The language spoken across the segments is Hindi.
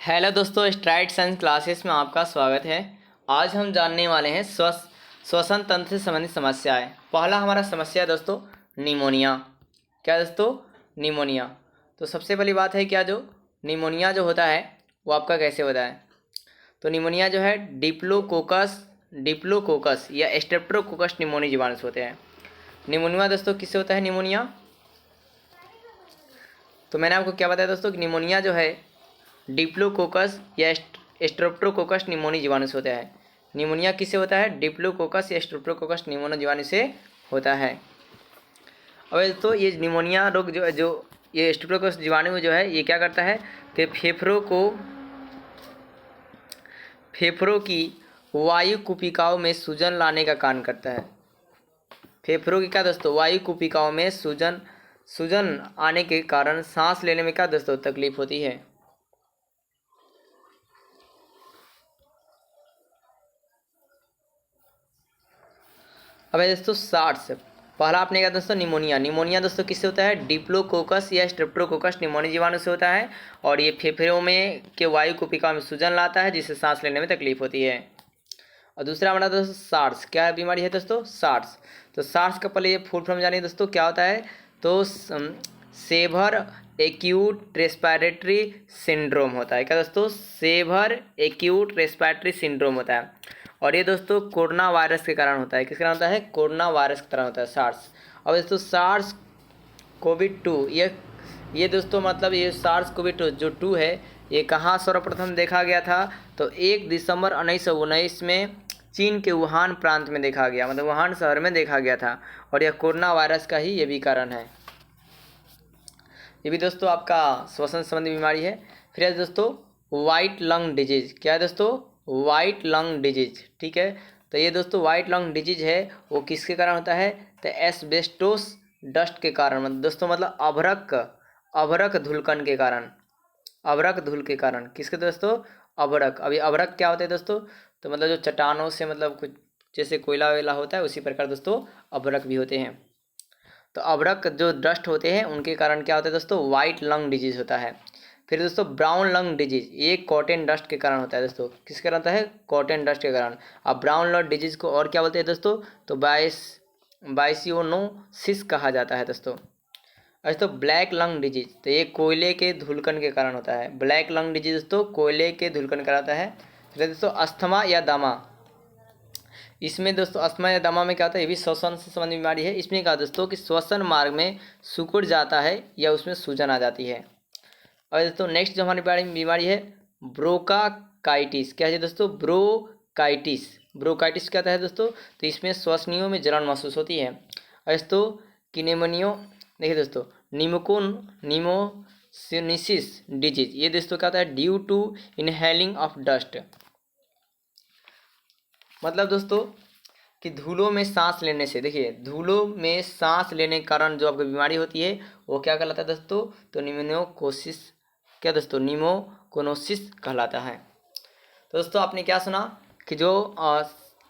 हेलो दोस्तों, स्ट्राइड साइंस क्लासेस में आपका स्वागत है। आज हम जानने वाले हैं श्वसन तंत्र से संबंधित समस्याएं। पहला हमारा समस्या है दोस्तों निमोनिया। क्या दोस्तों? निमोनिया। तो सबसे पहली बात है क्या, जो निमोनिया जो होता है वो आपका कैसे होता है। तो निमोनिया जो है डिप्लोकोकस या स्ट्रेप्टोकोकस निमोनिया जीवाणु से होते हैं। निमोनिया दोस्तों किससे होता है निमोनिया? तो मैंने आपको क्या बताया दोस्तों कि निमोनिया जो है डिप्लोकोकस या स्ट्रेप्टोकोकस निमोनिया जीवाणु से होता है। निमोनिया किससे होता है? डिप्लोकोकस या स्ट्रेप्टोकोकस निमोनिया जीवाणु से होता है। अब दोस्तों ये निमोनिया रोग जो ये स्ट्रेप्टोकोकस जीवाणु जो है ये क्या करता है कि फेफड़ों की वायु कुपिकाओं में सूजन लाने का कारण करता है। फेफड़ों की क्या दोस्तों वायु कुपिकाओं में सूजन आने के कारण सांस लेने में क्या दोस्तों तकलीफ होती है। अब है दोस्तों सार्स। पहला आपने कहा दोस्तों निमोनिया दोस्तों किससे होता है? डिप्लोकोकस या स्ट्रेप्टोकोकस निमोनिया जीवाणु से होता है और ये फेफड़ों में के वायु कुपिका में सूजन लाता है जिससे सांस लेने में तकलीफ होती है। और दूसरा हमारा दोस्तों सार्स। क्या बीमारी है दोस्तों? सार्स। तो सार्स का पहले ये फुल फॉर्म जानिए दोस्तों क्या होता है। तो सेवर एक्यूट रेस्पिरेटरी सिंड्रोम होता है। क्या दोस्तों? सेवर एक्यूट रेस्पिरेटरी सिंड्रोम होता है और ये दोस्तों कोरोना वायरस के कारण होता है। किसके कारण होता है? कोरोना वायरस के कारण होता है सार्स। अब दोस्तों सार्स कोविड-2 ये दोस्तों मतलब ये सार्स कोविड-2 जो 2 है ये कहाँ सर्वप्रथम देखा गया था? तो 1 दिसंबर 1919 में चीन के वुहान प्रांत में देखा गया, मतलब वुहान शहर में देखा गया था और यह कोरोना वायरस का ही ये भी कारण है। ये भी दोस्तों आपका श्वसन संबंधी बीमारी है। फिर है दोस्तों वाइट लंग डिजीज। क्या है दोस्तों? White lung disease. ठीक है, तो ये दोस्तों वाइट लंग डिजीज है वो किसके कारण होता है? तो एस्बेस्टोस डस्ट के कारण, मतलब दोस्तों मतलब अभ्रक धूलकण के कारण, अभ्रक धूल के कारण। किसके दोस्तों? अभ्रक। अभी अभ्रक क्या होते हैं दोस्तों? तो मतलब जो चट्टानों से मतलब कुछ जैसे कोयला वेला होता है उसी प्रकार दोस्तों अभ्रक भी होते हैं। तो अभ्रक जो डस्ट होते हैं उनके कारण क्या होता है दोस्तों? वाइट लंग डिजीज होता है। फिर दोस्तों ब्राउन लंग डिजीज, ये कॉटन डस्ट के कारण होता है दोस्तों। किसके कारण होता है? कॉटन डस्ट के कारण। अब ब्राउन लंग डिजीज को और क्या बोलते हैं दोस्तों? तो बाइसियोनोसिस कहा जाता है दोस्तों। अच्छा, तो ब्लैक लंग डिजीज, तो ये कोयले के धुलकन के कारण होता है। ब्लैक लंग डिजीज दोस्तों कोयले के धुलकन का होता है। फिर दोस्तों अस्थमा या दमा। इसमें दोस्तों अस्थमा या दमा में क्या होता है? ये भी श्वसन से संबंधित बीमारी है। इसमें क्या दोस्तों कि श्वसन मार्ग में सिकुड़ जाता है या उसमें सूजन आ जाती है। और दोस्तों नेक्स्ट जो हमारी बीमारी है ब्रोंकाइटिस। क्या है दोस्तों? ब्रोंकाइटिस क्या होता है दोस्तों? तो इसमें श्वसनियों में जलन महसूस होती है। और दोस्तों किनेमोनियो, देखिए दोस्तों निमोसिनिसिस डिजीज, ये दोस्तों क्या होता है? Due to inhaling of dust, मतलब दोस्तों कि धूलों में सांस लेने से, देखिए धूलों में सांस लेने के कारण जो आपको बीमारी होती है वो क्या कहलाता है दोस्तों? तो निमोनियोकोसिस, क्या दोस्तों? निमोकोनोसिस कहलाता है। तो दोस्तों आपने क्या सुना कि जो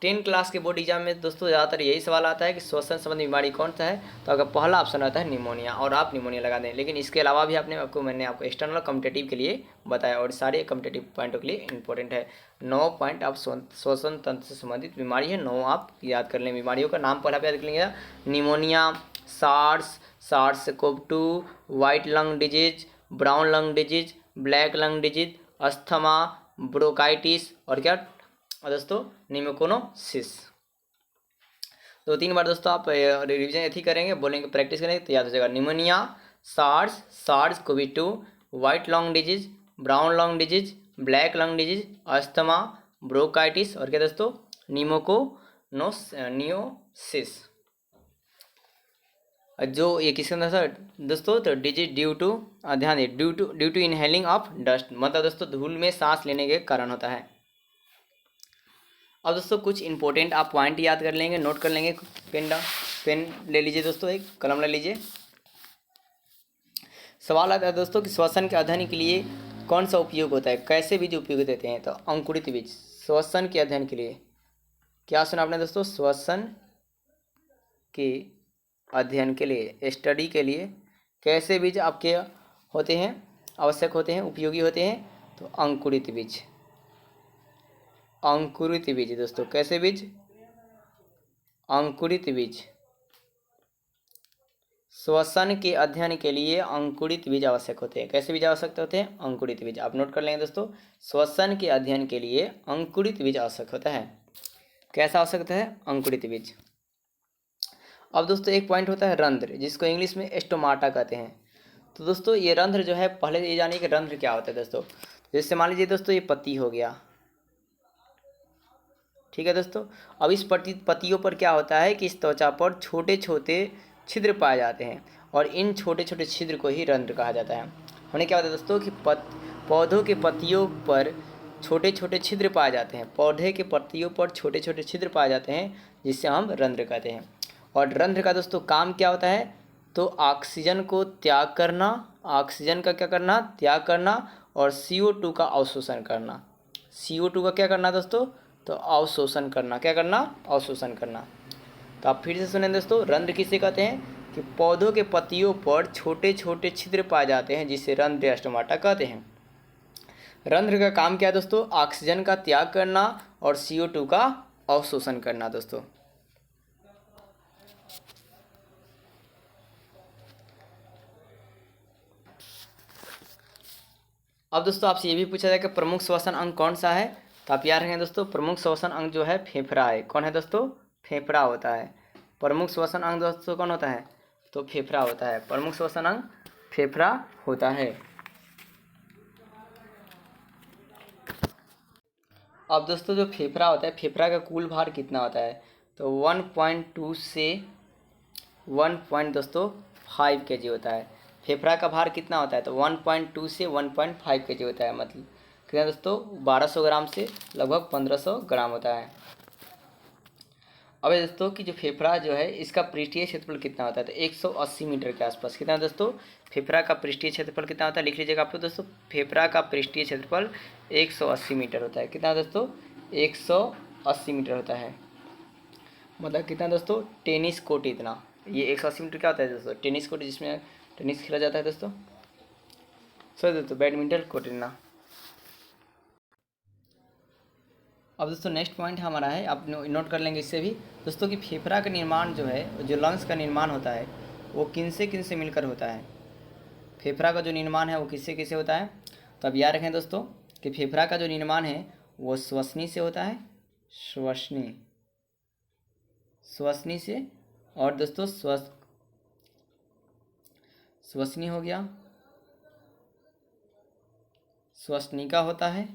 10 क्लास के बोर्ड एग्जाम में दोस्तों ज़्यादातर यही सवाल आता है कि श्वसन संबंधी बीमारी कौन सा है। तो अगर पहला ऑप्शन आता है निमोनिया और आप निमोनिया लगा दें, लेकिन इसके अलावा भी मैंने आपको एक्सटर्नल कॉम्पिटिटिव के लिए बताया और सारे कॉम्पिटिटिव पॉइंटों के लिए इंपॉर्टेंट है। 9 पॉइंट आप श्वसन तंत्र से संबंधित बीमारी है, 9 आप याद कर लें। बीमारियों का नाम पहला याद कर लेंगे, pneumonia, SARS-CoV-2, white lung disease, brown lung disease, black lung disease, asthma, bronchitis और क्या दोस्तों? निमोकोनोसिस। 2-3 बार दोस्तों आप रिवीजन ऐसे ही करेंगे, बोलेंगे, प्रैक्टिस करेंगे तो याद हो जाएगा। Pneumonia, SARS COVID two, white lung disease, brown lung disease, black lung disease, asthma, bronchitis और क्या दोस्तों? नियोसिस। जो ये किसके अंदर था दोस्तों? तो डिजीज ड्यू टू, ध्यान दें, due to inhaling of dust, मतलब दोस्तों धूल में सांस लेने के कारण होता है। अब दोस्तों कुछ इंपॉर्टेंट आप पॉइंट याद कर लेंगे, नोट कर लेंगे। पेन ले लीजिए दोस्तों, एक कलम ले लीजिए। सवाल आता है दोस्तों कि श्वसन के अध्ययन के लिए कौन सा उपयोग होता है? कैसे बीज उपयोग देते हैं? तो अंकुरित बीज श्वसन के अध्ययन के लिए। क्या सुना आपने दोस्तों? श्वसन के अध्ययन के लिए, स्टडी के लिए कैसे बीज आपके होते हैं, आवश्यक होते हैं, उपयोगी होते हैं? तो अंकुरित बीज, अंकुरित बीज दोस्तों। कैसे बीज? अंकुरित बीज। श्वसन के अध्ययन के लिए अंकुरित बीज आवश्यक होते हैं। कैसे बीज आवश्यक होते हैं? अंकुरित बीज। आप नोट कर लेंगे दोस्तों, श्वसन के अध्ययन के लिए अंकुरित बीज आवश्यक होता है। कैसा आवश्यक होता है? अंकुरित बीज। अब दोस्तों एक पॉइंट होता है रंध्र, जिसको इंग्लिश में स्टोमाटा कहते हैं। तो दोस्तों ये रंध्र जो है, पहले ये जानिए कि रंध्र क्या होता है दोस्तों। जैसे मान लीजिए दोस्तों ये पत्ती हो गया, ठीक है दोस्तों। अब इस पत्तियों पर क्या होता है कि इस त्वचा पर छोटे छोटे छिद्र पाए जाते हैं, और इन छोटे छोटे छिद्र को ही रंध्र कहा जाता है। हमने क्या होता है दोस्तों कि पौधों के पत्तियों पर छोटे छोटे छिद्र पाए जाते हैं, पौधे के पत्तियों पर छोटे छोटे छिद्र पाए जाते हैं, जिससे हम रंध्र कहते हैं। और रंध्र का दोस्तों काम क्या होता है? तो ऑक्सीजन को त्याग करना, ऑक्सीजन का क्या करना? त्याग करना, और CO2 का अवशोषण करना। CO2 का क्या करना दोस्तों? तो अवशोषण करना। क्या करना? अवशोषण करना। तो आप फिर से सुनें दोस्तों, रंध्र किसे कहते हैं? कि पौधों के पत्तियों पर छोटे छोटे छिद्र पाए जाते हैं, जिसे रंध्र या स्टोमाटा कहते हैं। रंध्र का काम क्या है दोस्तों? ऑक्सीजन का त्याग करना और CO2 का अवशोषण करना दोस्तों। अब दोस्तों आपसे ये भी पूछा जाए कि प्रमुख श्वसन अंग कौन सा है, तो आप याद रखें दोस्तों, प्रमुख श्वसन अंग जो है फेफड़ा है। कौन है दोस्तों? फेफड़ा होता है। प्रमुख श्वसन अंग दोस्तों कौन होता है? तो फेफड़ा होता है। प्रमुख श्वसन अंग फेफड़ा होता है। अब दोस्तों जो फेफड़ा होता है, फेफड़ा का कुल भार कितना होता है? तो 1.2 से 1.5 kg होता है। फेफड़ा का भार कितना होता है? तो 1.2 से 1.5 kg होता है। मतलब कितना दोस्तों? 1200 ग्राम से लगभग 1500 ग्राम होता है। अब दोस्तों कि जो फेफड़ा जो है, इसका पृष्ठीय क्षेत्रफल कितना होता है? तो 180 मीटर के आसपास। कितना दोस्तों? फेफड़ा का पृष्ठीय क्षेत्रफल कितना होता है? लिख लीजिएगा आप लोग दोस्तों, फेफड़ा का पृष्ठीय क्षेत्रफल 180 मीटर होता है। कितना दोस्तों? 180 मीटर होता है। मतलब कितना दोस्तों? टेनिस कोर्ट इतना। ये 180 मीटर क्या होता है दोस्तों? टेनिस कोर्ट, जिसमें टेनिस खेला जाता है दोस्तों। सॉरी दोस्तों, बैडमिंटन कोर्ट इतना। अब दोस्तों नेक्स्ट पॉइंट हमारा है, आप नोट कर लेंगे इससे भी दोस्तों, कि फेफड़ा का निर्माण जो है, जो लंग्स का निर्माण होता है, वो किन से मिलकर होता है? फेफड़ा का जो निर्माण है वो किससे किससे होता है? तो अब याद रखें दोस्तों कि फेफड़ा का जो निर्माण है वो श्वसनी से होता है। श्वसनी, श्वसनी से। और दोस्तों श्वसनी हो गया, श्वसनिका होता है।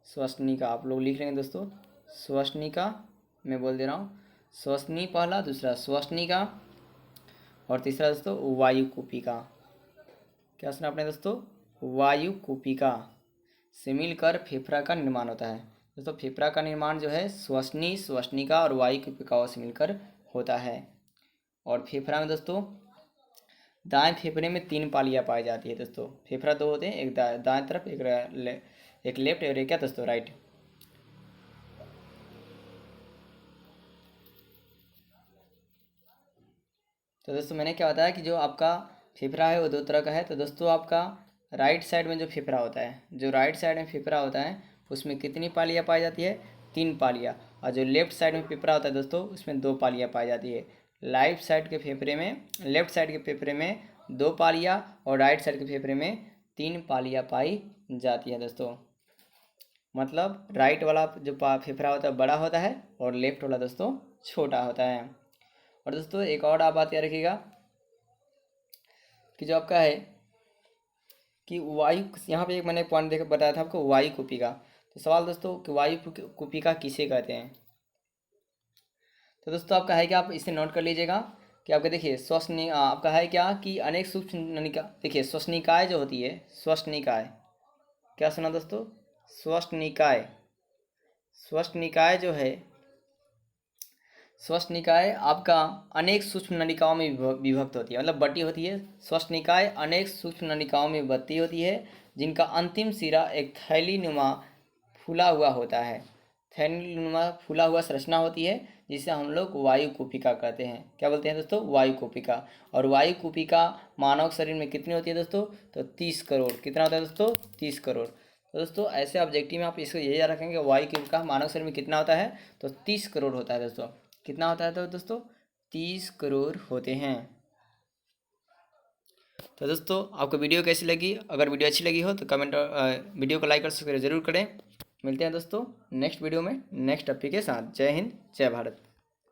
श्वसनिका आप लोग लिख रहे हैं दोस्तों, श्वसनिका मैं बोल दे रहा हूँ। श्वसनी पहला, दूसरा श्वसनिका, और तीसरा दोस्तों वायुकुपिका। क्या सुना आपने दोस्तों? वायुकुपिका से मिलकर फेफड़ा का निर्माण होता है। दोस्तों फेफड़ा का निर्माण जो है श्वसनी, श्वसनिका और वायुकुपिकाओं से मिलकर होता है। और फेफड़ा में दोस्तों दाएं फेफड़े में 3 पालियाँ पाई जाती है दोस्तों। फेफड़ा 2 होते हैं, एक दाएं तरफ, एक लेफ्ट और एक क्या दोस्तों? राइट। तो दोस्तों मैंने क्या बताया कि जो आपका फेफड़ा है वो 2 तरह का है। तो दोस्तों आपका राइट साइड में जो फेफड़ा होता है, जो राइट साइड में फेफड़ा होता है उसमें कितनी पालियाँ पाई जाती है? 3 पालियाँ। और जो लेफ्ट साइड में फेफड़ा होता है दोस्तों, उसमें 2 पालियाँ पाई जाती है। लेफ्ट साइड के फेफड़े में 2 पालियाँ और राइट साइड के फेफड़े में 3 पालियाँ पाई जाती है दोस्तों। मतलब राइट वाला जो फेफड़ा होता है बड़ा होता है, और लेफ्ट वाला दोस्तों छोटा होता है। और दोस्तों एक और आप बात याद रखिएगा कि जो आपका है कि वायु, यहाँ पे एक मैंने पॉइंट देख बताया था आपको, वायु कुपिका। तो सवाल दोस्तों कि वायु कुपिका किसे कहते हैं? तो दोस्तों आपका है कि आप इसे नोट कर लीजिएगा कि आपका देखिए श्वसनी, आपका है क्या कि अनेक सूक्ष्म नलिका, देखिए श्वसनिकाय जो होती है, श्वसनिकाय, क्या सुना दोस्तों? श्वसनिकाय। श्वसनिकाय जो है, श्वसनिकाय आपका अनेक सूक्ष्म नलिकाओं में विभक्त होती है, मतलब बटी होती है। श्वसनिकाय अनेक सूक्ष्म नलिकाओं में बटी होती है, जिनका अंतिम सिरा एक थैली नुमा फूला हुआ होता है। थैलीनुमा फूला हुआ संरचना होती है जिसे हम लोग वायु कुपिका कहते हैं। क्या बोलते हैं दोस्तों? वायु कुपिका। और वायु कुपिका मानव शरीर में कितनी होती है दोस्तों? तो 30 करोड़। कितना होता है दोस्तों? 30 करोड़। तो दोस्तों ऐसे ऑब्जेक्टिव में आप इसको यही याद रखेंगे, वायु कुपिका मानव शरीर में कितना होता है? तो 30 करोड़ होता है दोस्तों। कितना होता है तो दोस्तों? 30 करोड़ होते हैं। तो दोस्तों आपको वीडियो कैसी लगी? अगर वीडियो अच्छी लगी हो तो कमेंट वीडियो को लाइक और सब्सक्राइब जरूर करें। मिलते हैं दोस्तों नेक्स्ट वीडियो में नेक्स्ट टॉपिक के साथ। जय हिंद, जय भारत।